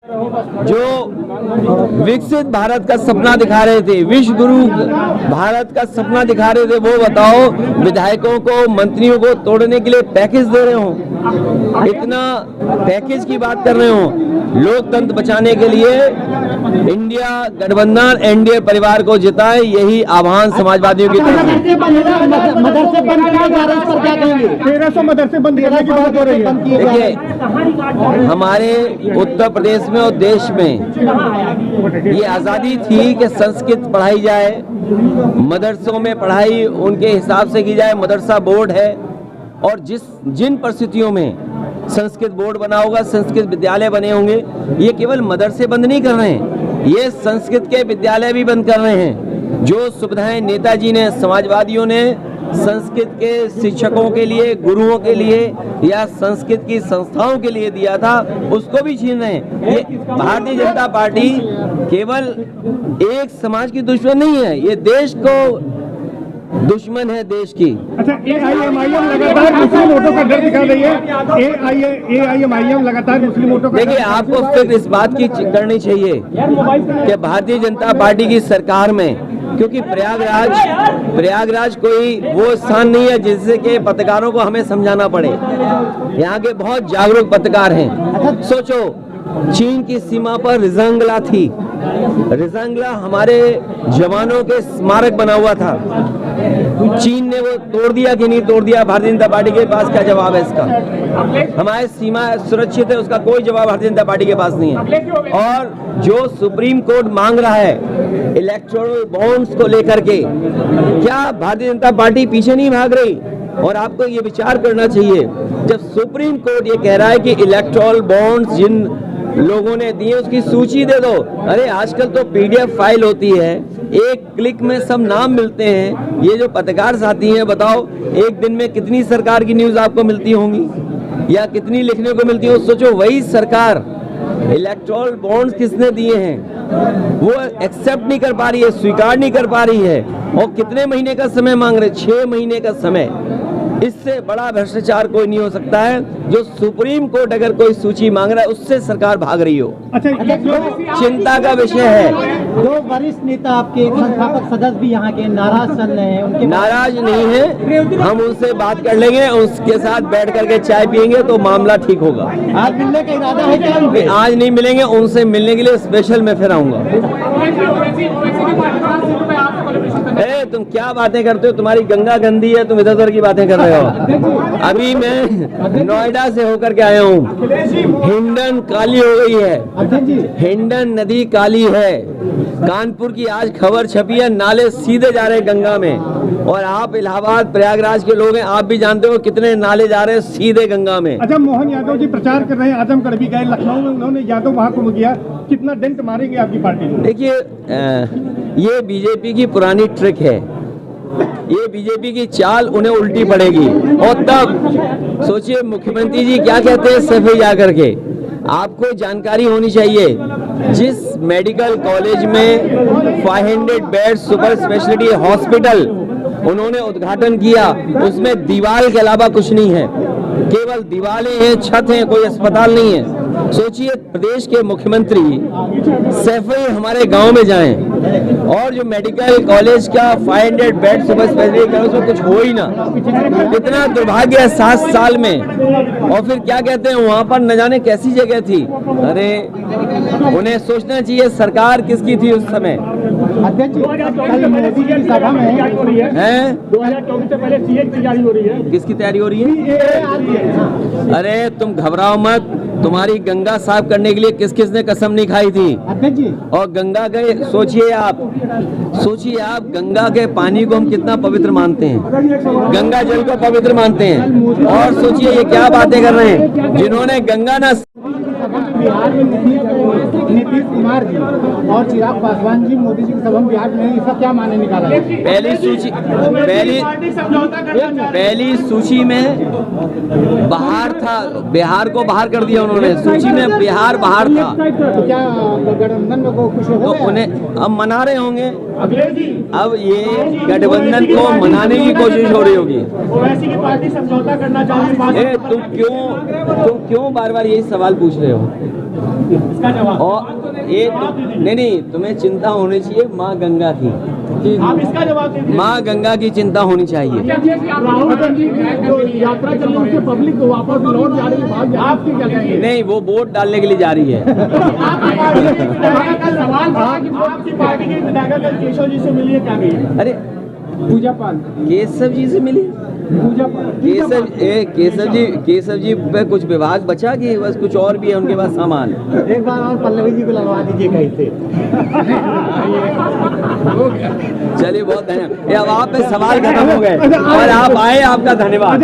जो विकसित भारत का सपना दिखा रहे थे, विश्व गुरु भारत का सपना दिखा रहे थे, वो बताओ विधायकों को, मंत्रियों को तोड़ने के लिए पैकेज दे रहे हो, इतना पैकेज की बात कर रहे हो। लोकतंत्र बचाने के लिए इंडिया गठबंधन एनडीए परिवार को जिताए, यही आह्वान समाजवादियों की तरफ से। 1300 मदरसे बंद करने की बात हो रही है। देखिए, हमारे उत्तर प्रदेश में और देश में ये आज़ादी थी कि संस्कृत पढ़ाई जाए, मदरसों में पढ़ाई उनके हिसाब से की जाए, मदरसा बोर्ड है, और जिन परिस्थितियों में संस्कृत बोर्ड बना होगा, संस्कृत विद्यालय बने होंगे, ये केवल मदरसे बंद नहीं कर रहे हैं, ये संस्कृत के विद्यालय भी बंद कर रहे हैं। जो सुविधाएं नेताजी ने, समाजवादियों ने संस्कृत के शिक्षकों के लिए, गुरुओं के लिए या संस्कृत की संस्थाओं के लिए दिया था, उसको भी छीन रहे हैं। ये भारतीय जनता पार्टी केवल एक समाज की दुश्मन नहीं है, ये देश को दुश्मन है, देश की। अच्छा, एआईएमआईएम लगातार मुस्लिम वोटों का डर दिखा रही है। एआईएमआईएम लगातार मुस्लिम वोटों का, देखिए, आपको फिक्र इस बात की करनी चाहिए कि भारतीय जनता पार्टी की सरकार में, क्योंकि प्रयागराज कोई वो स्थान नहीं है जिससे कि पत्रकारों को हमें समझाना पड़े। यहाँ के बहुत जागरूक पत्रकार हैं। सोचो, चीन की सीमा पर रिजांगला थी, रिजांगला हमारे जवानों के स्मारक बना हुआ था, चीन ने वो तोड़ दिया कि नहीं तोड़ दिया? भारतीय जनता पार्टी के पास क्या जवाब है इसका? हमारी सीमा सुरक्षित है, उसका कोई जवाब भारतीय जनता पार्टी के पास नहीं है। और जो सुप्रीम कोर्ट मांग रहा है इलेक्टोरल बॉन्ड्स को लेकर के, क्या भारतीय जनता पार्टी पीछे नहीं भाग रही? और आपको ये विचार करना चाहिए, जब सुप्रीम कोर्ट ये कह रहा है कि इलेक्टोरल बॉन्ड्स जिन लोगों ने दिए उसकी सूची दे दो। अरे आजकल तो पीडीएफ फाइल होती है, एक क्लिक में सब नाम मिलते हैं। ये जो पत्रकार साथी हैं, बताओ एक दिन में कितनी सरकार की न्यूज आपको मिलती होंगी या कितनी लिखने को मिलती हो? सोचो, वही सरकार इलेक्टोरल बॉन्ड्स किसने दिए हैं वो एक्सेप्ट नहीं कर पा रही है, स्वीकार नहीं कर पा रही है, और कितने महीने का समय मांग रहे? 6 महीने का समय। इससे बड़ा भ्रष्टाचार कोई नहीं हो सकता है। जो सुप्रीम कोर्ट अगर कोई सूची मांग रहा है, उससे सरकार भाग रही हो, अच्छा, चिंता का विषय है। दो वरिष्ठ नेता आपके संस्थापक सदस्य भी यहाँ के नाराज चल रहे हैं, उनके नाराज नहीं है, हम उनसे बात कर लेंगे, उसके साथ बैठ करके चाय पियेंगे तो मामला ठीक होगा। आज मिलने का इरादा है क्या? आज नहीं मिलेंगे, उनसे मिलने के लिए स्पेशल मैं फिर आऊंगा। तुम क्या बातें करते हो? तुम्हारी गंगा गंदी है, तुम इधर उधर की बातें कर रहे हो। अभी मैं नोएडा से होकर के आया हूँ, हिंडन काली हो गई है, हिंडन नदी काली है। कानपुर की आज खबर छपी है, नाले सीधे जा रहे गंगा में, और आप इलाहाबाद प्रयागराज के लोग हैं, आप भी जानते हो कितने नाले जा रहे हैं सीधे गंगा में। अच्छा, मोहन यादव जी प्रचार कर रहे हैं, आजमगढ़ भी गए, लखनऊ में उन्होंने यादव महाकुंभ किया, कितना डेंट मारेंगे आपकी पार्टी को? देखिए, ये बीजेपी की पुरानी ट्रिक है, ये बीजेपी की चाल उन्हें उल्टी पड़ेगी। और तब सोचिए मुख्यमंत्री जी क्या कहते हैं सफेद जा करके। आपको जानकारी होनी चाहिए, जिस मेडिकल कॉलेज में 500 बेड सुपर स्पेशलिटी हॉस्पिटल उन्होंने उद्घाटन किया, उसमें दीवार के अलावा कुछ नहीं है, केवल दीवारें हैं, छत है, कोई अस्पताल नहीं है। सोचिए, प्रदेश के मुख्यमंत्री सैफई हमारे गांव में जाएं और जो मेडिकल कॉलेज का 500 बेड सुपर स्पेशलिटी उसमें कुछ हो ही ना, कितना दुर्भाग्य है 7 साल में। और फिर क्या कहते हैं, वहां पर न जाने कैसी जगह थी। अरे उन्हें सोचना चाहिए सरकार किसकी थी उस समय। अध्यक्ष, कल मोदी की सभा में हैं 2024 से पहले सीए की तैयारी हो रही है। किसकी तैयारी हो रही है? अरे तुम घबराओ मत, तुम्हारी गंगा साफ करने के लिए किस किस ने कसम नहीं खाई थी। अध्यक्ष जी, और गंगा के सोचिए आप गंगा के पानी को हम कितना पवित्र मानते हैं, गंगा जल को पवित्र मानते हैं। और सोचिए ये क्या बातें कर रहे हैं, जिन्होंने गंगा ना बिहार में नीतीश कुमार जी और चिराग पासवान जी मोदी जी की सभा में बिहार में, इसका क्या माने निकाला? पहली सूची में बाहर था, बिहार को बाहर कर दिया उन्होंने, सूची में बिहार बाहर था। तो क्या गठबंधन में को कुछ हो? तो उन्हें अब मना रहे होंगे, अब ये गठबंधन को मनाने की कोशिश हो रही होगी। ओवैसी की पार्टी समझौता करना चाहती है। तुम क्यों बार बार यही सवाल पूछ रहे हो? इसका जवाब और ये नहीं, तुम्हें चिंता होनी चाहिए माँ गंगा की। आप इसका जवाब दीजिए। माँ गंगा की चिंता होनी चाहिए। राहुल गांधी जो यात्रा चल रही है पब्लिक को वापस लौट जा रही है, आपकी क्या कहेंगे? नहीं, वो वोट डालने के लिए जा रही है। सवाल था कि आपकी पार्टी के विधायक कल केशव जी से मिली है, क्या कही? अरे पूजा पाल केशव जी से मिली? पूजा पाल केशव जी पे कुछ विभाग बचा कि बस कुछ और भी है उनके पास सामान? एक बार और पल्लवी जी को लगवा दीजिए कहीं से। चलिए, बहुत धन्यवाद। अब आप पे सवाल खत्म हो गए और आप आए, आपका धन्यवाद।